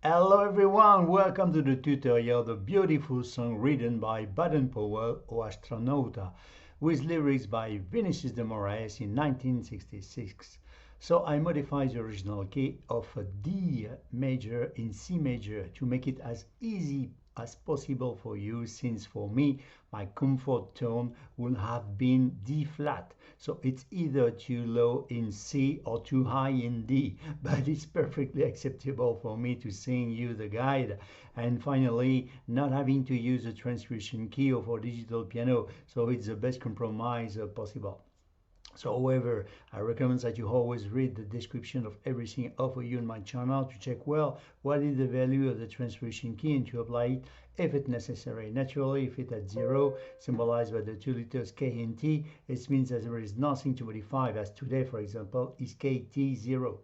Hello everyone, welcome to the tutorial, the beautiful song written by Baden-Powell or Astronauta, with lyrics by Vinicius de Moraes in 1966. So I modified the original key of a D major in C major to make it as easy as possible for you, since for me my comfort tone would have been D flat, so it's either too low in C or too high in D, but it's perfectly acceptable for me to sing you the guide. And finally, not having to use a transcription key or for digital piano, so it's the best compromise possible. So however, I recommend that you always read the description of everything I offer you on my channel to check well what is the value of the transcription key and to apply it if it's necessary. Naturally, if it's at 0, symbolized by the two letters K and T, it means that there is nothing to modify, as today, for example, is KT0.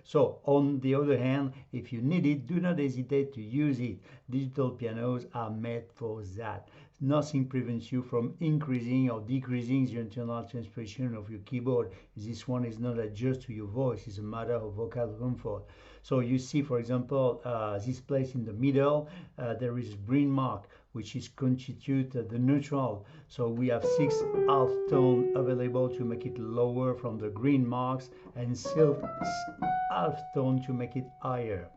So on the other hand, if you need it, do not hesitate to use it. Digital pianos are made for that. Nothing prevents you from increasing or decreasing the internal transmission of your keyboard. This one is not adjusted to your voice, it's a matter of vocal comfort. So you see, for example, this place in the middle, there is a green mark, which is constitute the neutral. So we have 6 half tone available to make it lower from the green marks, and silk half tone to make it higher.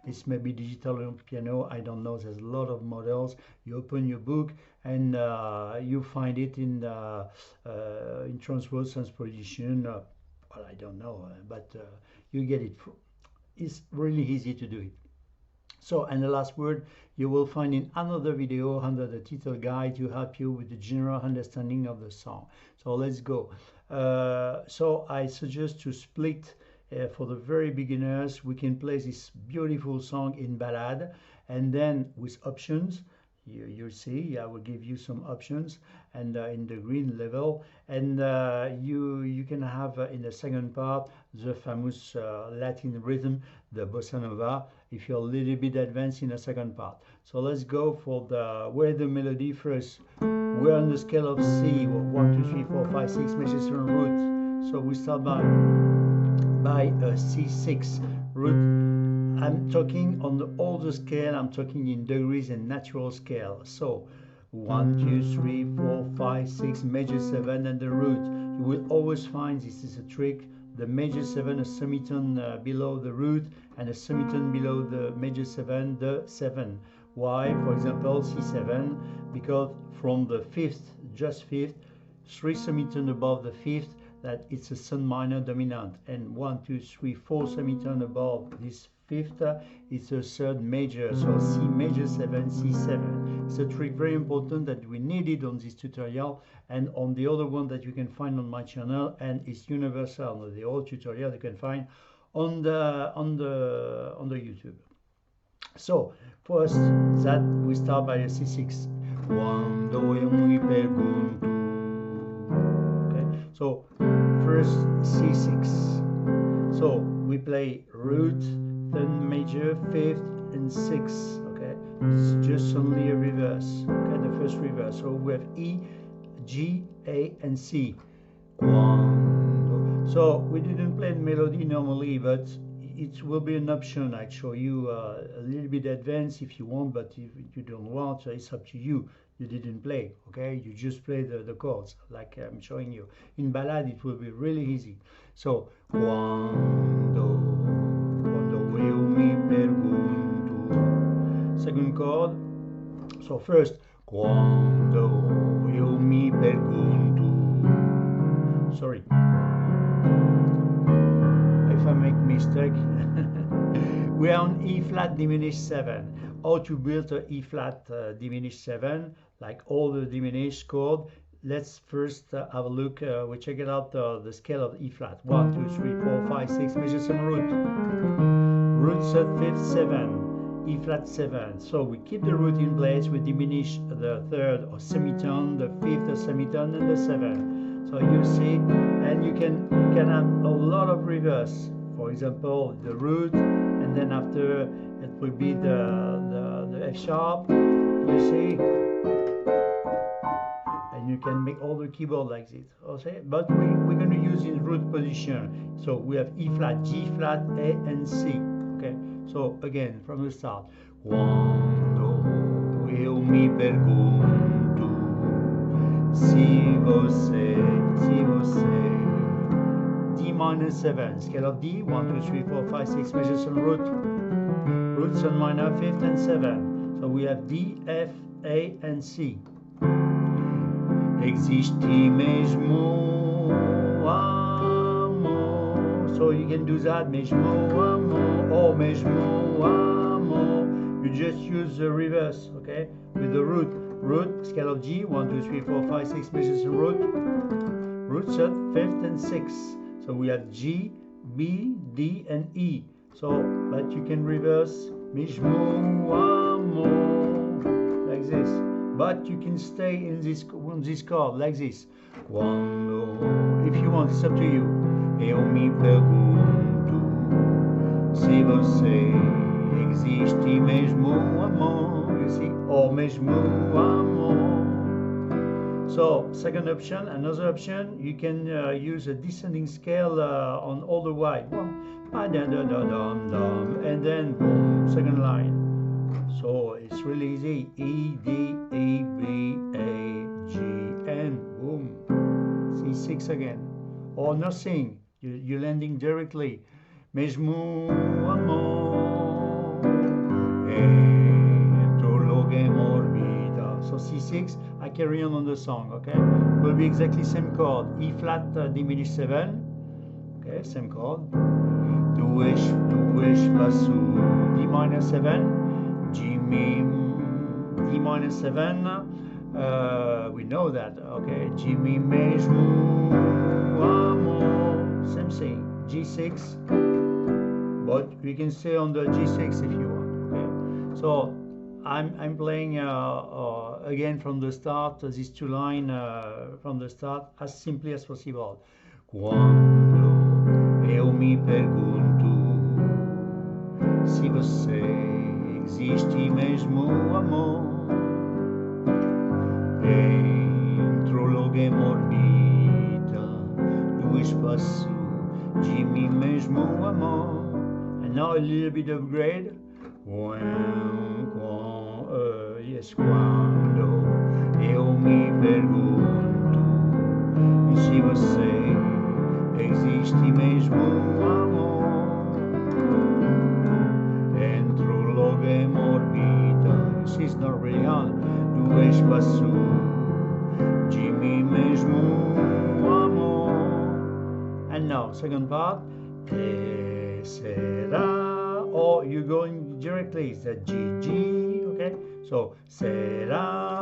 This may be digital piano, I don't know, there's a lot of models. You open your book and you find it in Transpose transposition. Well, I don't know, but you get it. It's really easy to do it. So, and the last word you will find in another video under the title guide to help you with the general understanding of the song. So let's go. So I suggest to split. For the very beginners, we can play this beautiful song in ballad, and then with options. You'll see, I will give you some options, and in the green level, and you can have in the second part the famous Latin rhythm, the bossa nova, if you're a little bit advanced in the second part. So let's go for where the melody first. We're on the scale of C, 1, 2, 3, 4, 5, 6 major 7 root. So we start by a C6 root. I'm talking on the older scale, I'm talking in degrees and natural scale. So 1, 2, 3, 4, 5, 6, major 7 and the root. You will always find, this is a trick, the major 7 a semitone below the root and a semitone below the major 7, the 7. Why? For example, C7, because from the 5th, just 5th, 3 semitone above the 5th, that it's a sun minor dominant, and 1, 2, 3, 4 semitone above this 5th, it's a 3rd major, so C major 7, C7. It's a trick very important that we needed on this tutorial and on the other one that you can find on my channel, and it's universal. The old tutorial you can find on the YouTube. So first, that we start by a C6. Quando eu me pergunto. Okay, so first C6. So we play root, then major, 5th, and 6th. Okay, it's just only a reverse. Okay, the first reverse. So we have E, G, A, and C. Quando. So we didn't play the melody normally, but it will be an option. I show you a little bit advanced if you want, but if you don't want, it's up to you. You didn't play, okay? You just play the chords like I'm showing you. In ballad, it will be really easy. So, quando eu me pergunto. Second chord. So first, quando eu me pergunto. Sorry. If I make mistake. We are on E flat diminished 7. How to build a E flat diminished 7, like all the diminished chord. Let's first have a look. We check it out the scale of E flat. 1, 2, 3, 4, 5, 6. Major 7 root. Root 3rd, 5th, 7. E flat 7. So we keep the root in place. We diminish the 3rd or semitone, the 5th semitone, and the 7. So you see, and you can have a lot of reverse. For example, the root, and then after it will be the F sharp. You see, and you can make all the keyboard like this. Okay, but we're going to use in root position. So we have E flat, G flat, A, and C. Okay, So again, from the start. Quando eu me pergunto se você, D minor 7, scale of D, 1, 2, 3, 4, 5, 6 measures on root, roots on minor 5th and 7. So we have D, F, A and C. Existe mesmo amor. So you can do that, mesmo amor, or mesmo amor. You just use the reverse, okay, with the root. Root, scale of G, 1, 2, 3, 4, 5, 6 measures in root. Roots at 5th and 6th. So we have G, B, D and E. So, but you can reverse mesmo amor, like this. But you can stay in this, on this chord, like this. Quando, if you want, it's up to you. Eu me pergunto se você existe mesmo amor, you see, or mesmo amor. So, second option, another option, you can use a descending scale on all the way. And then boom, second line. So it's really easy. E, D, E, B, A, G, and boom. C6 again. Or nothing. You're landing directly. Mesmo amor entro loge morbida. So C6, I carry on the song, okay? Will be exactly same chord. E flat diminished 7. Okay, same chord. Duas basso, D minor 7. G, mi, D minor 7, we know that, okay, G, mi, mesmo amor, same thing, G6, but we can stay on the G6 if you want, okay. So I'm playing again from the start, these two lines from the start, as simply as possible. Quando eu me pergunto se você existe mesmo amor entro loge morbida do espaço de mim mesmo amor. And now a little bit of grade. Yes, quando eu me pergunto se você existe mesmo amor entro loge morbida, this is not really hard, do espaço de mim mesmo amor. And now second part, que será, or you're going directly, it's a G, okay, so será,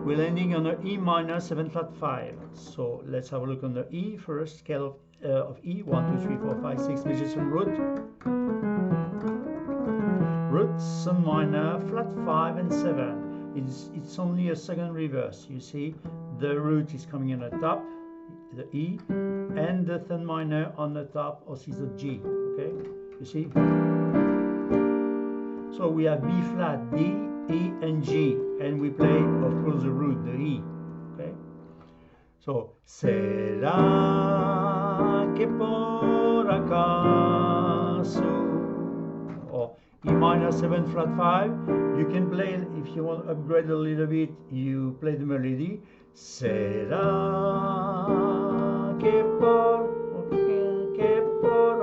we're landing on the E minor 7 flat 5. So let's have a look on the E first, scale of E, 1, 2, 3, 4, 5, 6 measures in root. Roots on minor, flat 5 and 7. It's only a second reverse. You see, the root is coming on the top, the E, and the third minor on the top also is the G. Okay, you see. So we have B flat, D, E, and G, and we play, of course, the root, the E. Okay. So será que por acaso, or E minor 7 flat 5, you can play, if you want to upgrade a little bit, you play the melody. Será que por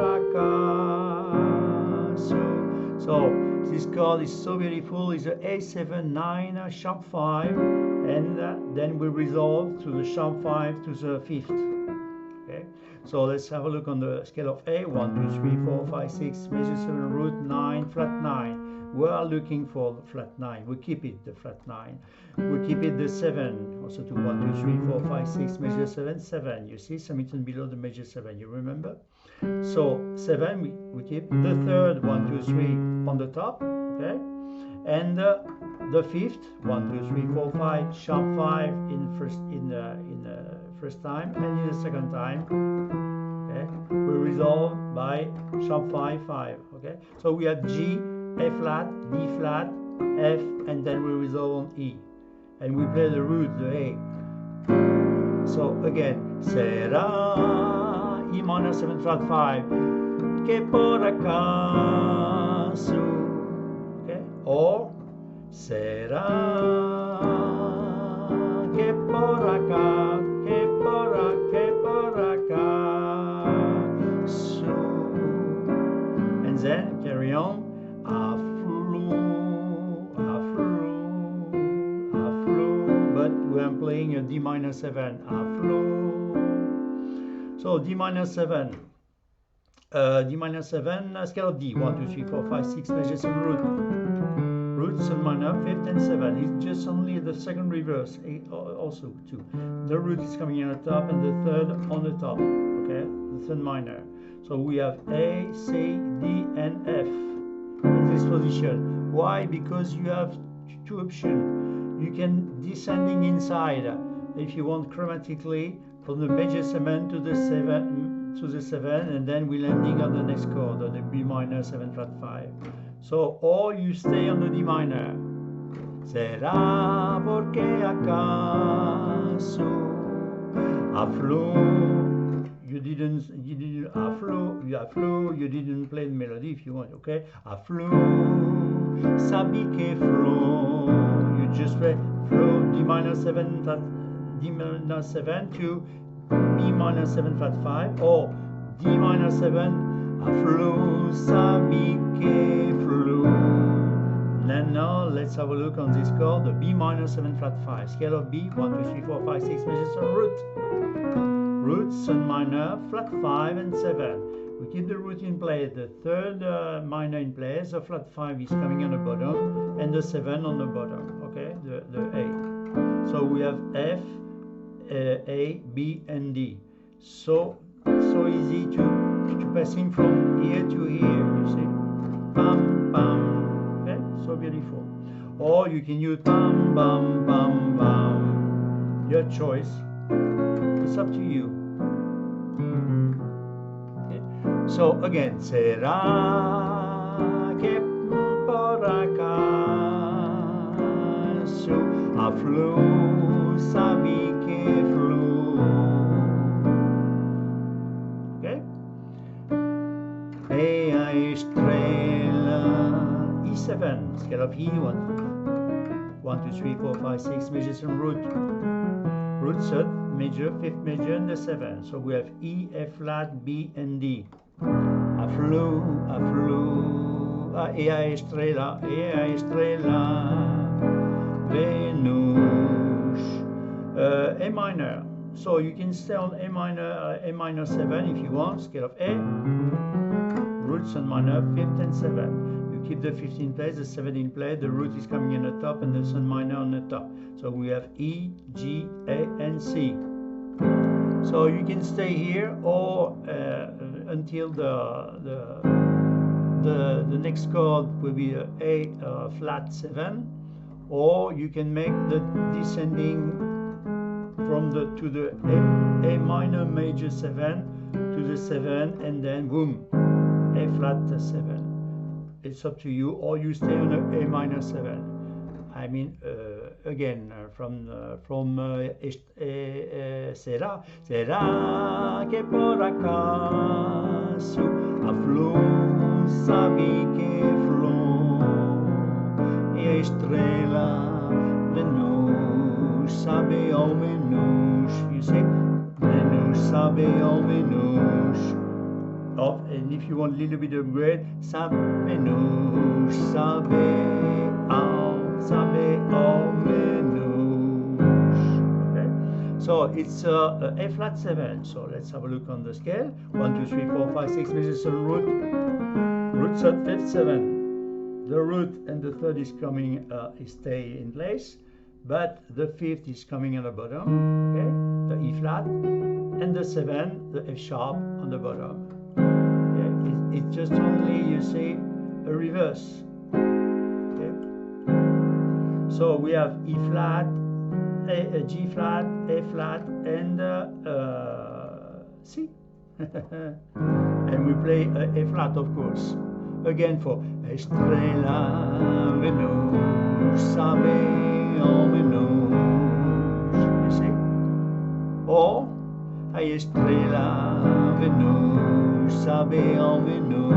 acaso. So this chord is so beautiful. It's a A7, 9, sharp 5, and then we resolve to the sharp 5 to the 5th. Okay. So let's have a look on the scale of A. 1, 2, 3, 4, 5, 6, major 7, root 9, flat 9. We are looking for the flat 9. We keep it, the flat 9. We keep it the 7. Also to 1, 2, 3, 4, 5, 6, major 7, 7. You see, semitones below the major 7. You remember? So 7, we keep the third 1, 2, 3 on the top. Okay. And the 5th 1, 2, 3, 4, 5, sharp 5 in the first time, and in the second time. Okay, we resolve by sharp 5, 5. Okay, so we have G, A flat, D flat, F, and then we resolve on E, and we play the root, the A. So again, será E minor 7 flat 5, que por acaso and then carry on. A flow, but I'm playing a D minor 7, a flow. So D minor 7, scale of D, 1, 2, 3, 4, 5, 6 measures in root. Root, sun minor, 5th and 7. It's just only the second reverse, also 2. The root is coming in on the top and the third on the top, okay, the sun minor. So we have A, C, D, and F in this position. Why? Because you have two options. You can descending inside, if you want chromatically, from the major 7 to the 7, and then we're landing on the next chord, on the B minor 7 flat 5. So, or you stay on the D minor. Será porque acaso a flow. You didn't a flow, you didn't play the melody if you want, okay? A flow, sabi que flow. You just play flow D minor 7 flat, D minor 7 to B minor 7 flat 5, or D minor 7, a flow, sabi que flow. Now let's have a look on this chord, the B minor 7 flat 5, scale of B, 1, 2, 3, 4, 5, 6 measures on root. Root, sun minor, flat 5 and 7. We keep the root in place, the third minor in place, the flat 5 is coming on the bottom, and the 7 on the bottom, okay, the A. So we have F, A, B, and D. So easy to passing from here to here, you see. Bam, bam. Okay, so beautiful. Or you can use bam, bam, bam, bam. Your choice. It's up to you. Okay. So again, será que por acaso a flow, sabe que flow. Okay. E a estrela E7, scale of E, 1, 2, 3, 4, 5, 6 measures in root. Root, third major, 5th major, and the 7. So we have E, F flat, B, and D. A flow, e a estrela, Venus. A minor. So you can stay on A minor 7 if you want, scale of A. Root, sun minor, 5th and 7. You keep the 5th in place, the 7 in place, the root is coming in the top and the sun minor on the top. So we have E, G, A, and C. So you can stay here or until the next chord will be A flat 7, or you can make the descending from the to the A minor major 7 to the 7, and then boom, A flat 7. It's up to you, or you stay on A minor 7. I mean, again, será que por acaso a flor sabe que flor e a estrela Venus sabe ao menos, you see, Venus sabe ao menos. Oh, and if you want a little bit of upgrade, Venus sabe ao menos. Okay, so it's a flat 7. So let's have a look on the scale. 1, 2, 3, 4, 5, 6 measures on root. Root, third, 5th, 7. The root and the third is coming, stay in place, but the 5th is coming on the bottom. Okay, the E flat, and the 7, the F sharp on the bottom. Okay, it's just only, you see, a reverse. So we have E flat, G flat, A flat, and C. And we play A flat, of course. Again for Estrella Venus, sabe ao menos. You see? Or a Estrella Venus, sabe ao menos.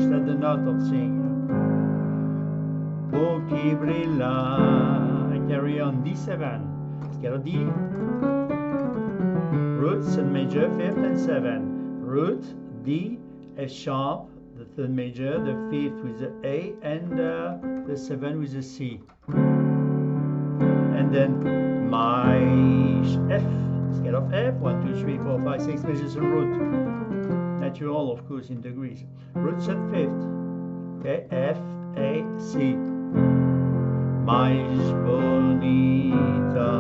That's the note of saying. Qui brilla, I carry on D7, scale of D, root, sun major, 5th and 7, root, D, F sharp, the third major, the fifth with the A, and the seventh with the C. And then my F, scale of F, 1, 2, 3, 4, 5, 6 measures and root. Natural, of course, in degrees. Root set fifth. Okay, F, A, C. Mais bonita.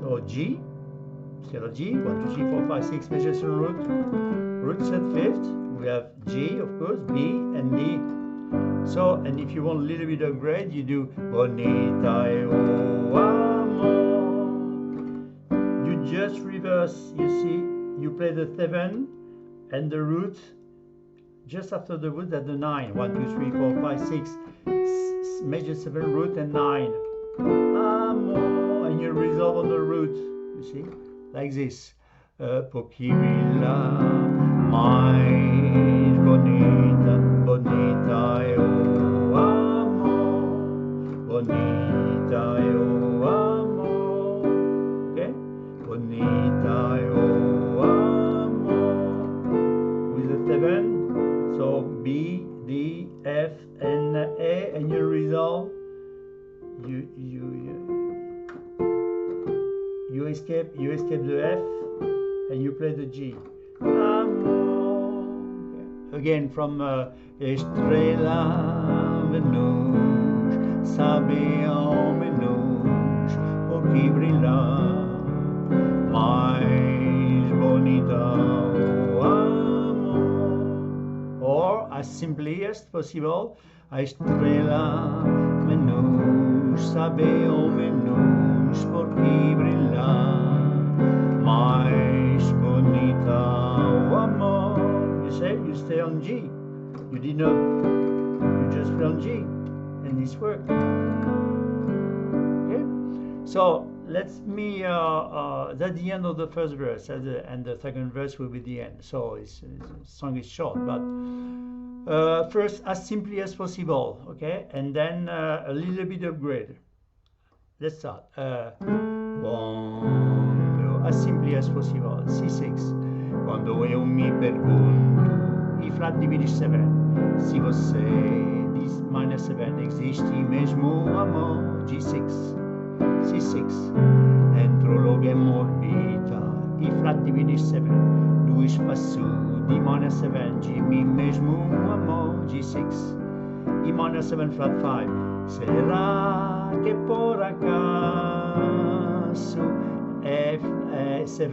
So G, scale of G, 1, 2, 3, 4, 5, 6 measures and root. Root set fifth. We have G, of course, B, and D. So, and if you want a little bit of grade, you do bonita o amor. You just reverse, you see, you play the 7 and the root just after the root at the 9. 1, 2, 3, 4, 5, 6. Major 7 root and 9. Amor. And you resolve on the root, you see, like this. Pochivilla, mais bonita, bonita eu amo, bonita eu amo, okay? Bonita eu amo, with the 7, so B, D, F, and A, and you resolve, you escape the F, and you play the G. Again from Estrela Venus, sabe ao menos o que brilha, mais bonita o amor. Or as simply as possible, a estrela Venus, sabe ao menos por que brilha, mais bonita o amor. You say, you stay on G. You did not, you just play on G, and this worked. Okay? So let me, that's the end of the first verse, and the second verse will be the end. So the song is short, but first as simply as possible, okay? And then a little bit of grade. Let's start. As simply as possible. C6. Quando eu me pergunto, E flat diminished 7, se você diz minor 7, existe mesmo amor. G6, C6, entro logo em orbita, E flat diminished 7, do espaço de minor 7, G mi mesmo amor. G6, E minor 7 flat 5, será que por acaso F, 7,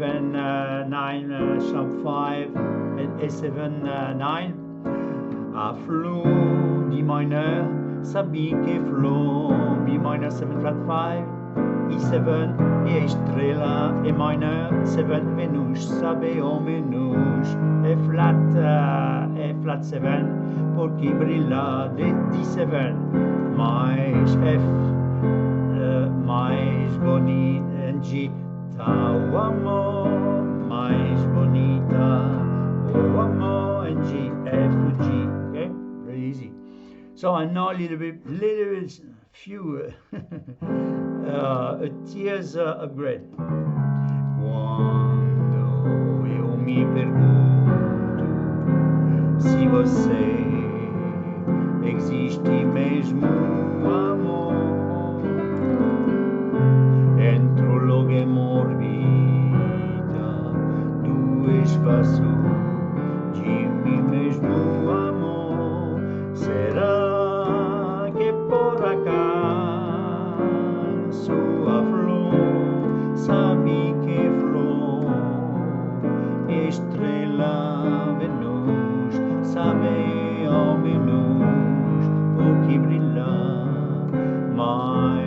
9, sharp 5, and A7, 9. A flow, D minor, sabi que flow, B minor 7 flat 5, E7, E estrela, E minor 7 Venus, sabe ao menos, E flat 7, porque brilha de D7, mais F, mais bonita, and G. O amor, mais bonita, o amor, and G, F to G, okay? Very easy. So I know a little bit, few tears upgrade. Quando eu me pergunto se você existe mesmo amor, entro logo em orbita do espaço de mim mesmo amor. Será que por acaso a flor sabe que flor, estrela Venus, sabe ao menos o que brilha, mais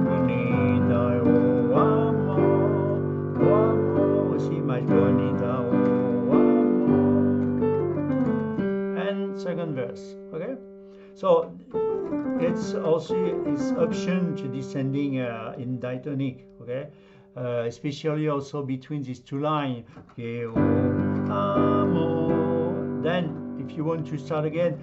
bonita o amor, sim, mais bonita o amor. And second verse, okay? So it's also its option to descending in diatonic, okay? Especially also between these two lines. Okay, oh, amor. Then if you want to start again,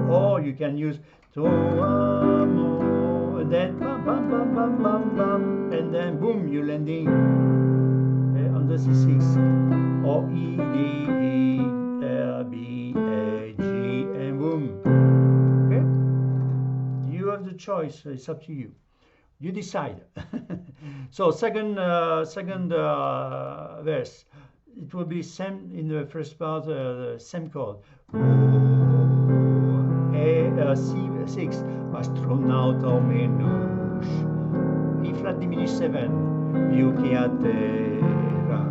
or you can use to amor, and then bam bam bam bam bam bam, and then boom, you're landing on the C6. or E, D, E, F, B, A, G, and boom. Okay? You have the choice. It's up to you. You decide. So second verse, it will be same in the first part, the same chord. C6, Astronauta o menuș, E flat diminished 7, viu che a terra,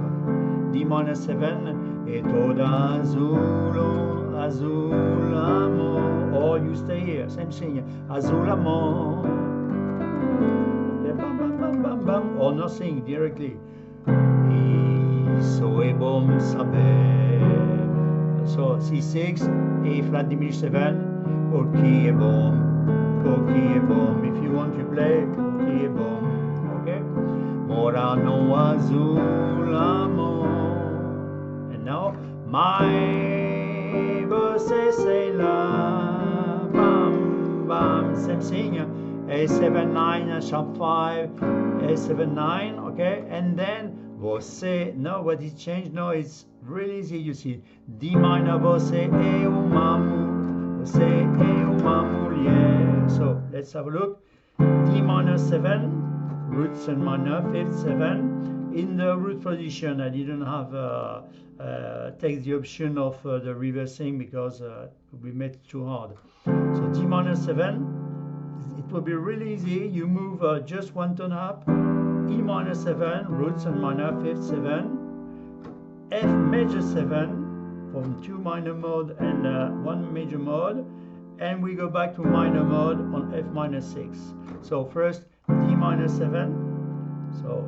D minor 7, e todo azulo, azul amor, or you stay here, same thing, azul amor, bam bam bam bam bam, or nothing directly, so e bom saber, so C6, E flat diminished 7, ok e bom, if you want to play, ok e bom, okay, Morano azul amor, and now, my você sei lá, bam bam, same thing, A7 9 sharp 5, A7 9, okay, and then você, no, what is changed? No, it's really easy, you see, D minor, você é uma mulher. So let's have a look. D minor 7, roots and minor, 5th 7. In the root position, I didn't have take the option of the reversing because we made it too hard. So D minor 7, it will be really easy. You move just one tone up. E minor 7, roots and minor, 5th 7. F major 7 from 2 minor mode and 1 major mode, and we go back to minor mode on F minor 6. So first D minor 7, so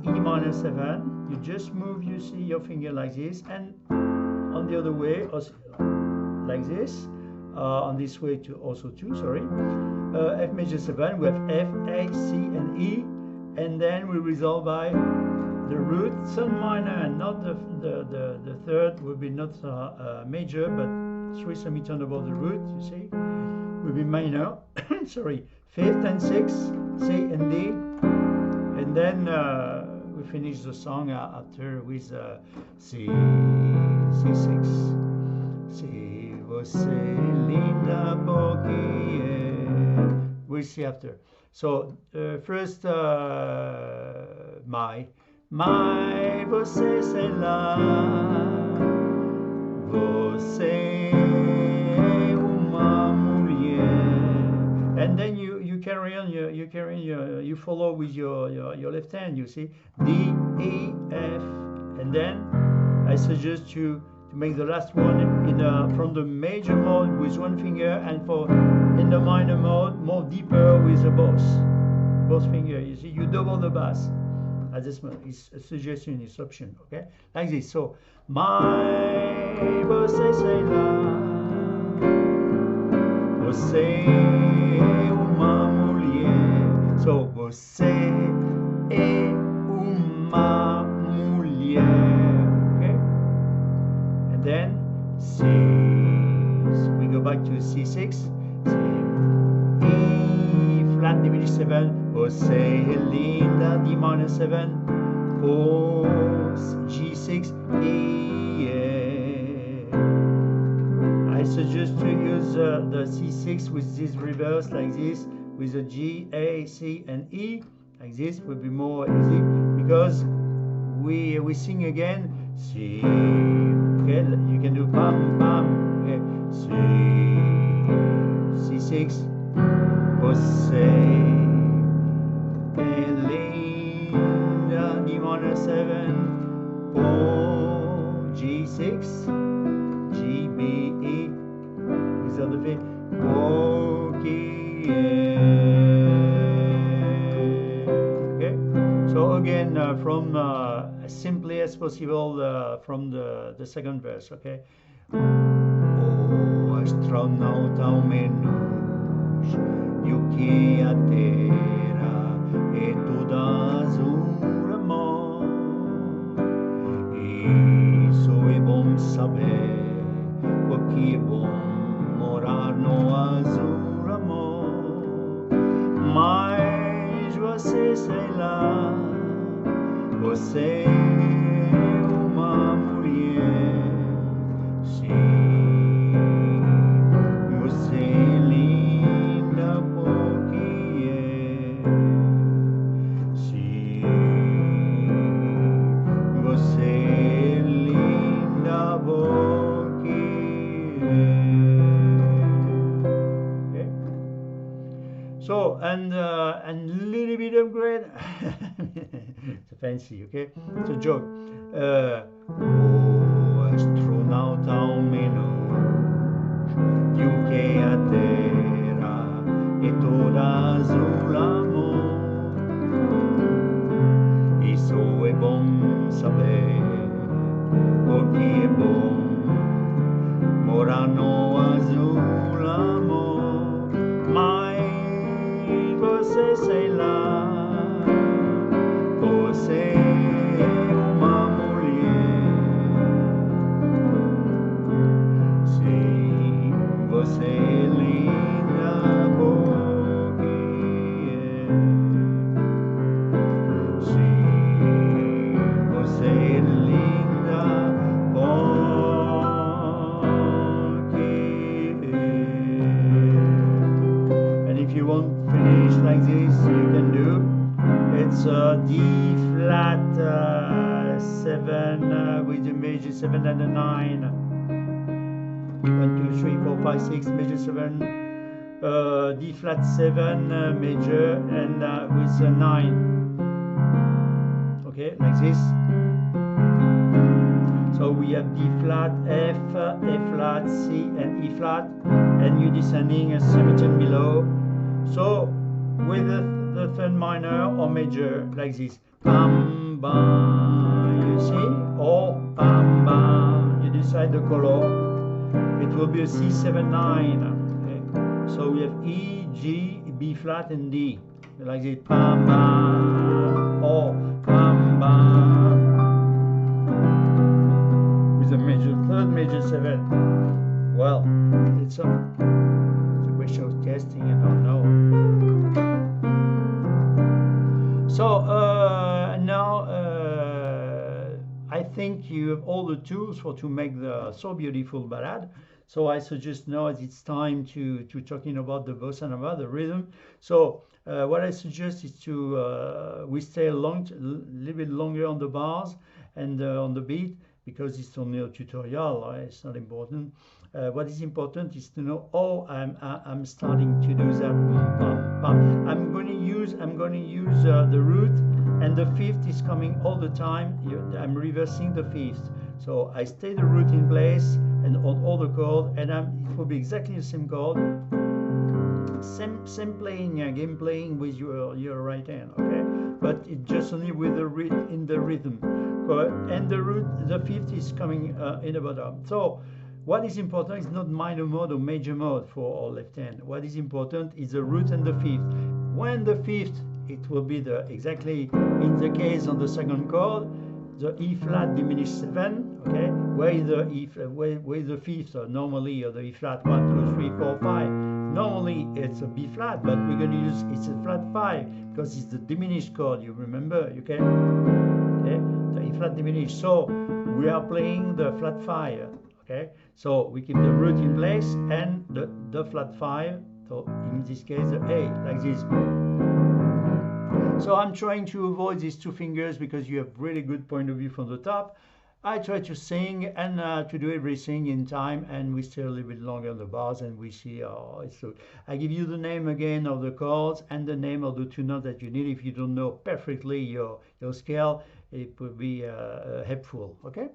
E minor 7, you just move, you see your finger like this, and on the other way like this, on this way to also too, sorry, F major 7, we have F, A, C and E, and then we resolve by the root, third minor, and not the third will be not major, but 3 semitone above the root, you see, will be minor, sorry, 5th and 6th, C and D, and then we finish the song after with C6. Se você linda porque we'll see after. So first my você sei lá, você é uma mulher, and then you carry on, you follow with your left hand, you see, D, E, F, and then I suggest you to make the last one from the major mode with one finger, and for in the minor mode more deeper with the both fingers. You see, you double the bass at this moment. It's a suggestion, it's option, okay, like this. So my você sei lá, você é uma mulher. So você é uma mulher, okay, and then C, we go back to C6, E flat diminished 7, você é linda, D minor 7, O, G6, E, I suggest to use the C6 with this reverse like this, with a G, A, C and E, like this will be more easy, because we sing again, C, okay, you can do bam bam, okay, C6, você é linda, D minor 7, O, G6, G, B, E, with the other finger, okay, so again from as simply as possible from the second verse, okay. O astronauta o menuș, viu que a terra é toda azul amor, isso é bom saber, porque é bom morar no azul amor, mas você sei lá, você é uma mulher. So and little bit upgrade. It's fancy, okay? It's a joke. Oh, astronauta almeno più che a terra e toda sull'amor. Isso é bom saber, porque é bom morar no azul amor. Mas você sei lá, você é uma mulher. Sim, você é linda porque é. Sim, você é linda porque é. And if you want to finish like this, you can do. It's a D flat 7 with the major 7 and a 9. 1, 2, 3, 4, 5, 6, major 7, D flat 7 major, and with a 9. Okay, like this. So we have D flat, F, A flat, C, and E flat, and you're descending a semitone below. So with the third minor or major, like this, bam bam, you see, or bam bam, you decide the color. It will be a C7-9. Okay? So we have E, G, B flat, and D, like this, bam bam, or bam bam, with a major third, major 7. Well, it's a question of testing. I don't know. So now I think you have all the tools to make the so beautiful ballad. So I suggest now it's time to talking about the bossa nova, the rhythm. So what I suggest is to we stay a little bit longer on the bars and on the beat, because it's only a tutorial. It's not important. What is important is to know, oh, I'm starting to do that. I'm going to use the root, and the fifth is coming all the time. I'm reversing the fifth, so I stay the root in place and on all the chord, and it will be exactly the same chord, same playing, game playing with your right hand, okay? But it just only with the in the rhythm, and the root, the fifth is coming in the bottom. So what is important is not minor mode or major mode for our left hand. What is important is the root and the fifth. When the fifth, it will be exactly in the case on the second chord, the E flat diminished 7, okay? Where the fifth, normally, or the E flat 1, 2, 3, 4, 5. Normally it's a B flat, but we're going to use it's a flat 5 because it's the diminished chord. You remember, okay? The E flat diminished. So we are playing the flat 5. Okay, so we keep the root in place and the flat 5, so in this case the A, like this. So I'm trying to avoid these two fingers because you have really good point of view from the top. I try to sing and to do everything in time, and we stay a little bit longer on the bars, and we see, oh, it's so. I give you the name again of the chords and the name of the two notes that you need. If you don't know perfectly your scale, it would be helpful, okay?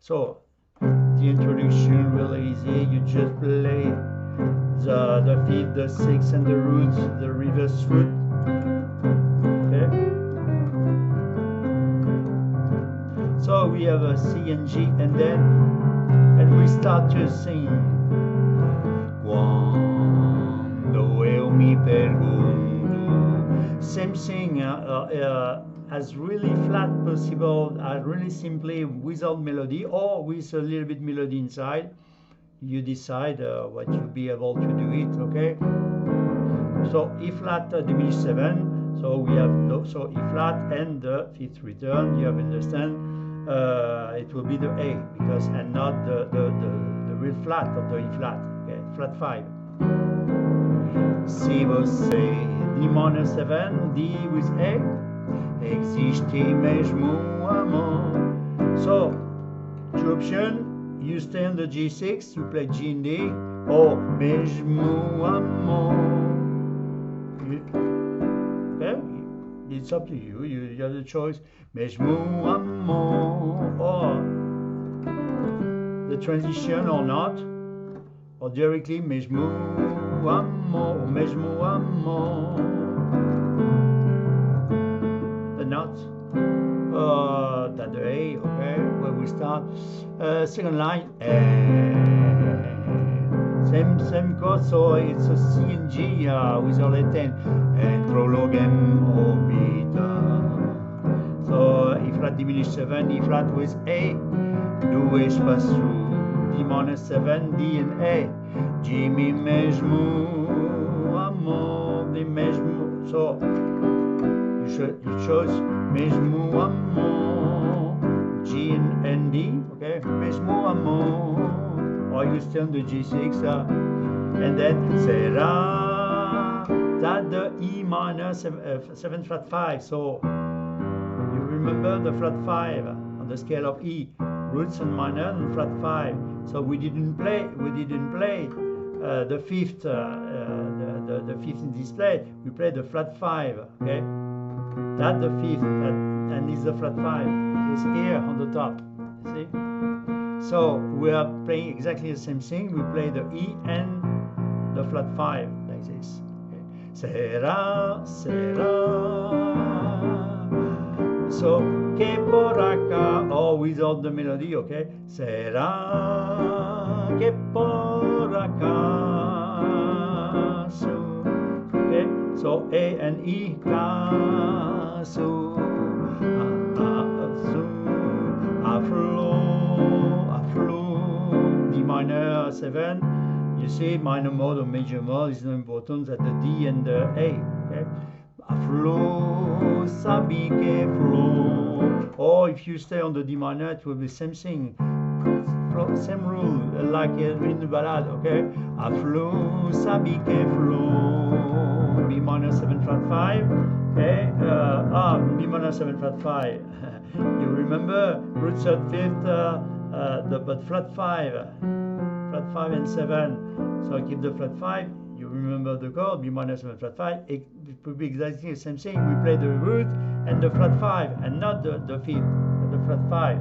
So the introduction really easy. You just play the fifth, the sixth, and the roots, the reverse root. Okay. So we have a C and G, and we start to sing. Quando eu me pergunto, same thing. As really flat possible, really simply without melody or with a little bit melody inside. You decide what you'll be able to do it, okay? So E flat diminished 7, so we have so E flat and the fifth return. You have understand? It will be the A because and not the real flat of the E flat, okay? Flat 5. Si você D minor 7, D with A. Existe mesmo amor. So, two options. You stay on the G6, you play G and D, or mesmo amor. it's up to you. You have the choice. Mesmo amor, or the transition or not, or directly mesmo amor, or mesmo amor. The not, that the A, okay, where we start. Second line, same chord, so it's a C and G with only 10, and prologem orbita. So E flat diminished 7, E flat with A, do espaço, D minor 7, D and A, G mi mesmo amor, D mesmo, so you chose mesmo amor, G and D, okay, mesmo amor, or you stay on the G6, and then será that the E minor 7 flat 5, so you remember the flat 5 on the scale of E, roots and minor and flat 5, so we didn't play the fifth, the fifth in display, we played the flat 5, okay, that the fifth, and is the flat 5, is here on the top, you see? So we are playing exactly the same thing. We play the E and the flat 5 like this. Okay. Será, será. So que por acá, or without the melody, okay? Será que por acaso. Okay. So A and E, caso, D minor 7, you see minor mode or major mode is not important, that the D and the A, okay? Flow, sabi que flow, or if you stay on the D minor it will be same thing, same rule like in the ballad, okay? Flow, sabi que flow, B minor 7 flat 5, okay? B minor 7 flat 5, you remember root third fifth, but flat 5 and 7, so keep the flat 5, you remember the chord, B minor 7 flat 5, it would be exactly the same thing, we play the root and the flat 5, and not the fifth, the flat 5,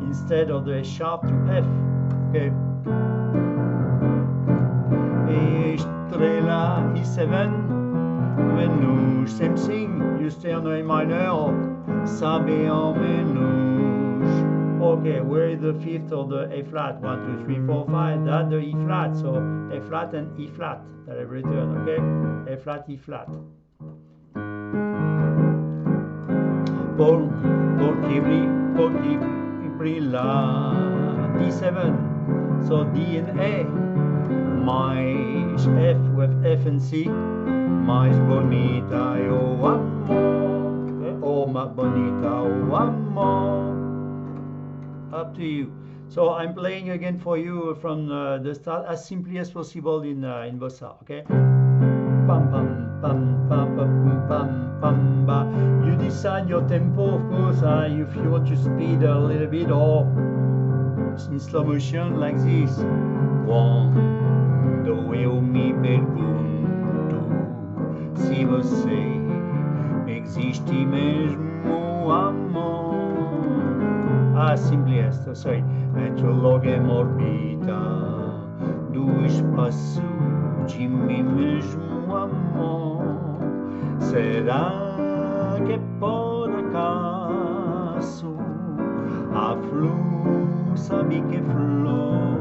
instead of the A sharp to F, okay? Estrella E7, Venus, same thing, you stay on the A minor, or sabe en Venus. Okay, where is the fifth or the A flat? 1, 2, 3, 4, 5. That's the E flat. So A flat and E flat that I return. Okay, A flat, E flat. Porque brilla D7. So D and A. Mais F with F and C. Mais bonita o amor. Okay. Oh, ma bonita o amor. Up to you. So I'm playing again for you from the start as simply as possible in bossa, okay? Pam pam pam pam pam pam pam ba. You decide your tempo, of course, if you want to speed a little bit or in slow motion like this. Quando eu me pergunto se você existe mesmo amor. Simply esta, sorry. Entro logo em orbita do espaço de mim mesmo amor. Será que por acaso a flor sabe que flor,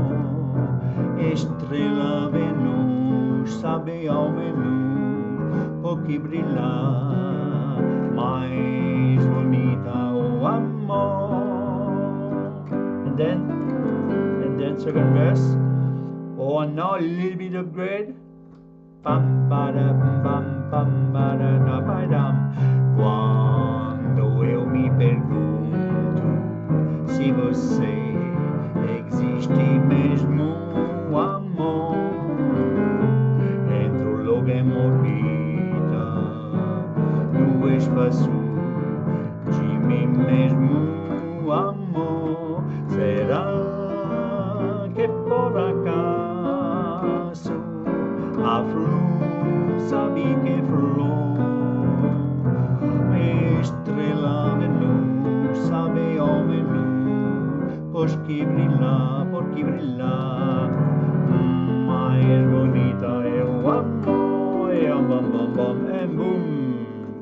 estrela Venus sabe ao menos porque brilhar mais bonita o amor. And then second verse. Oh, and now a little bit of grade. Pam para pam pam para na padam. Quando eu me pergunto se você existe mesmo amor, entro logo em orbita do espaço de mim mesmo amor. Será que por acaso a flor sabe que flor, brilla, porque brilla. Mais bonita eu amo, e bam bam bam, and boom,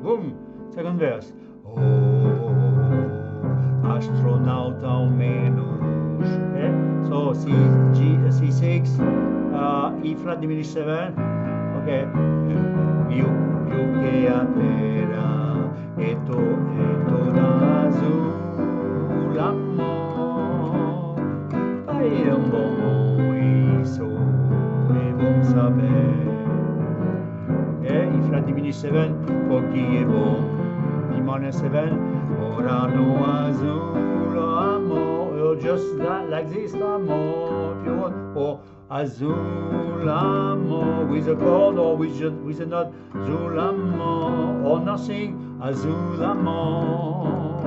boom. Second verse. Oh, astronauta ao menos. Okay? So C6, E flat diminished 7. Okay. You que a terra e toda azul amor. Ai é bom isso é bom saber. Okay, E flat diminished 7, porque é bom. E minor 7, ora no azul amor, or just that, like this amor, if you want, or azul amor with a chord or with a note, azul amor, or nothing, azul amor.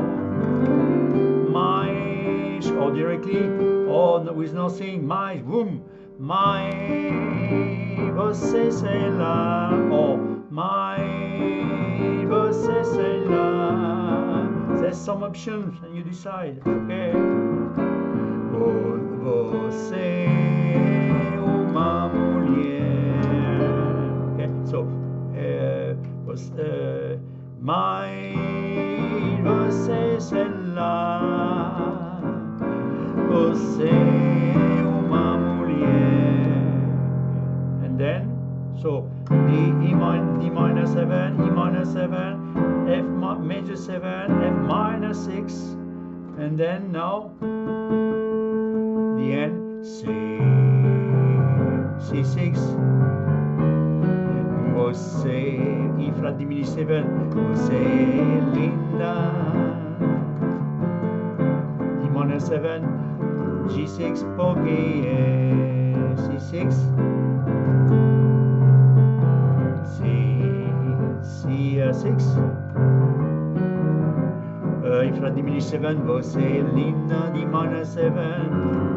Mais, or directly, or with nothing, mais, boom, mais, você sei lá, or mais, você sei lá. There's some options and you decide, okay? Você uma mulher. Okay, so mais você sei lá. Você uma mulher. And then, so D minor 7, E minor 7, F major 7, F minor 6, and then now the end, C6, você, E flat diminished 7, você linda, D minor 7, G6, porque C6, C6, E flat diminished 7, você linda, D minor 7,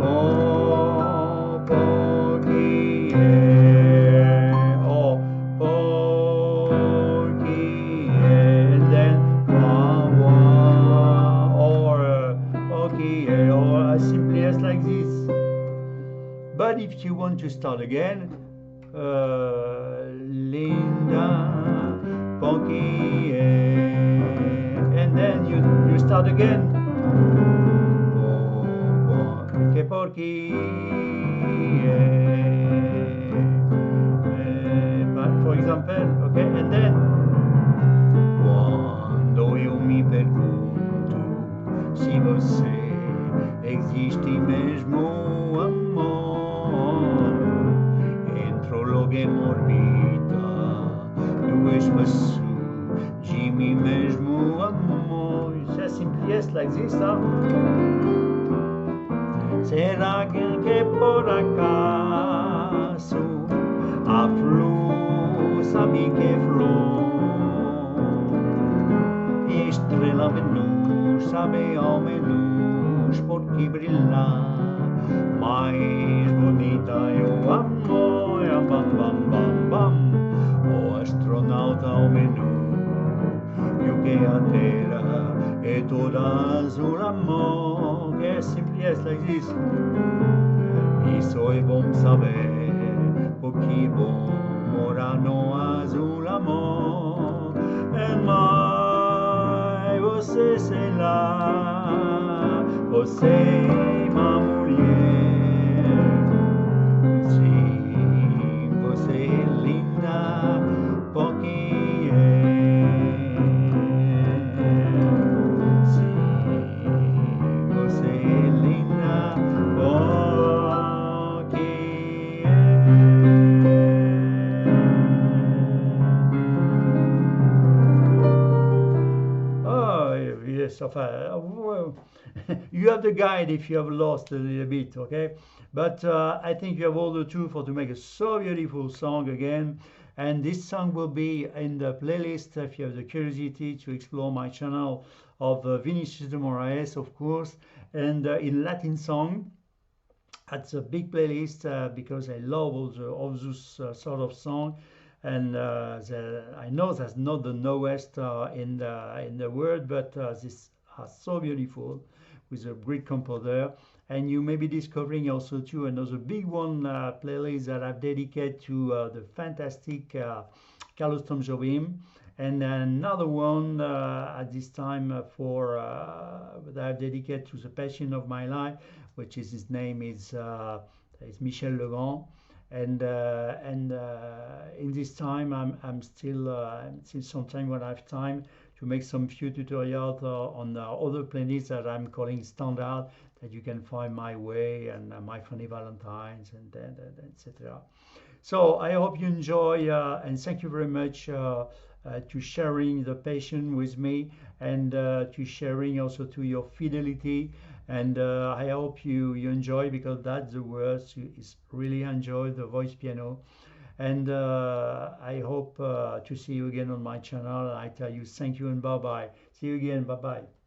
oh, porque oh, porque and then or okay, or as simply as like this. But if you want to start again, linda, porque and then you start again. Que porque for example, okay, and then quando eu me pergunto se você existe mesmo, amor, entro logo em orbita do espaço de mim mesmo, amor. It's as simply as like this, huh? Será que por acaso a flor sabe que flor, estrela Venus sabe ao menos porque brilha, mais bonita eu amo, bam bam bam bam, o astronauta ao menos, e o que a terra é toda azul amor, que é simples like this. Isso é bom saber, porque bom morar no azul amor. And mais você sei lá, você é uma mulher. Sim, você é linda, porque sim, você é linda, porque oh yes, well, you have the guide if you have lost a little bit, okay? But I think you have all the tools for to make a so beautiful song again. And this song will be in the playlist if you have the curiosity to explore my channel of Vinicius de Moraes, of course, and in Latin song. That's a big playlist because I love all those sort of song, and I know that's not the newest in the world, but this are so beautiful with a great composer, and you may be discovering also too another big one playlist that I've dedicated to the fantastic Carlos Tom Jobim, and another one at this time that I've dedicated to the passion of my life, which is his name is Michel Legrand. And in this time I'm still sometime when I have time to make some few tutorials on other playlists that I'm calling standard, that you can find my way and my funny Valentines and etc. So I hope you enjoy, and thank you very much to sharing the passion with me, and to sharing also to your fidelity. And I hope you enjoy, because that's the words, is really enjoy the voice piano. And I hope to see you again on my channel. I tell you thank you and bye bye. See you again. Bye bye.